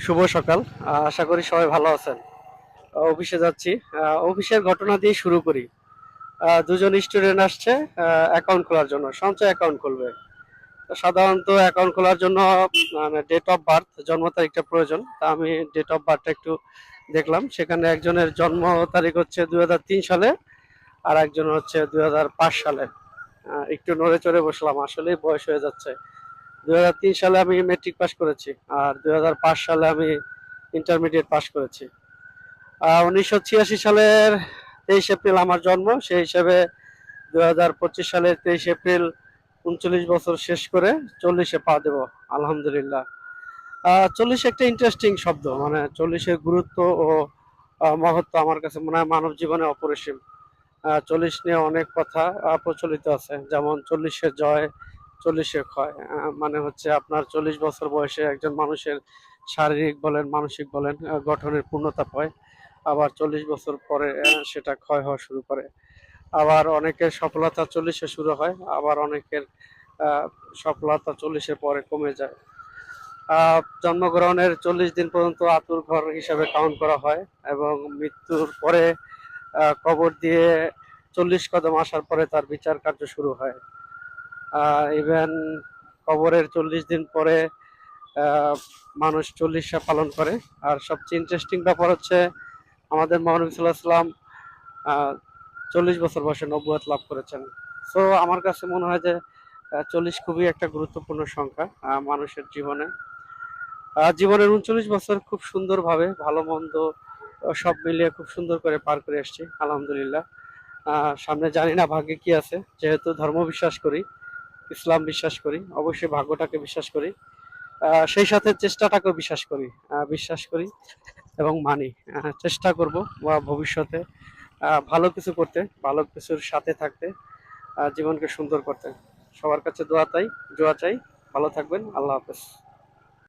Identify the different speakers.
Speaker 1: শুভ সকাল। আশা করি সবাই ভালো আছেন। অফিসে যাচ্ছি। অফিসের ঘটনা দিয়ে শুরু করি। দুজন স্টুডেন্ট আসছে অ্যাকাউন্ট খোলার জন্য, সঞ্চয় অ্যাকাউন্ট খুলবে। তো সাধারণত অ্যাকাউন্ট খোলার জন্য মানে ডেট অফ বার্থ, জন্ম তারিখটা প্রয়োজন। তা আমি ডেট অফ বার্থটা একটু দেখলাম। সেখানে একজনের জন্ম তারিখ হচ্ছে 2003 সালে, আর একজন হচ্ছে 2005 সালে। একটু নড়ে চড়ে বসলাম, আসলেই বয়স হয়ে যাচ্ছে। 2003 সালে আমি মেট্রিক পাস করেছি, আর 2005 সালে আমি ইন্টারমিডিয়েট পাস করেছি। 1986 সালের 23 এপ্রিল আমার জন্ম, সেই হিসেবে 2025 সালের 23 এপ্রিল 39 বছর শেষ করে 40-এ পা দেব, আলহামদুলিল্লাহ। 40 একটা ইন্টারেস্টিং শব্দ, মানে 40-এর গুরুত্ব ও মহত্ব আমার কাছে মনে হয় মানব জীবনে অপরিসীম। 40 নিয়ে অনেক কথা প্রচলিত আছে, যেমন 40-এর জয়, 40-এর ক্ষয়। মানে হচ্ছে আপনার 40 বছর বয়সে একজন মানুষের শারীরিক বলেন, মানসিক বলেন, গঠনের পূর্ণতা পায়। আবার 40 বছর পরে সেটা ক্ষয় হওয়া শুরু করে। আবার অনেকের সফলতা 40-এ শুরু হয়, আবার অনেকের আহ, সফলতা 40-এর পরে কমে যায়। জন্মগ্রহণের 40 দিন পর্যন্ত আতুর ঘর হিসাবে কাউন্ট করা হয়, এবং মৃত্যুর পরে কবর দিয়ে 40 কদম আসার পরে তার বিচার কার্য শুরু হয়। ইভেন কবরের 40 দিন পরে আহ, মানুষ 40 পালন করে। আর সবচেয়ে ইন্টারেস্টিং ব্যাপার হচ্ছে আমাদের মহানবী সাল্লাল্লাহু আলাইহি ওয়াসাল্লাম 40 বছর বয়সে নবুয়ত লাভ করেছেন। সো আমার কাছে মনে হয় যে 40 খুবই একটা গুরুত্বপূর্ণ সংখ্যা মানুষের জীবনে। জীবনের 39 বছর খুব সুন্দরভাবে ভালো মন্দ সব মিলিয়ে খুব সুন্দর করে পার করে এসেছি, আলহামদুলিল্লাহ। সামনে জানি না ভাগ্যে কি আছে, যেহেতু ধর্ম বিশ্বাস করি, ইসলাম বিশ্বাস করি, অবশ্যই ভাগ্যটাকে বিশ্বাস করি। সেই সাথে চেষ্টাটাকেও বিশ্বাস করি এবং মানি। চেষ্টা করব বা ভবিষ্যতে ভালো কিছু করতে, ভালো কিছুর সাথে থাকতে, জীবনকে সুন্দর করতে। সবার কাছে দোয়া চাই। ভালো থাকবেন। আল্লাহ হাফেজ।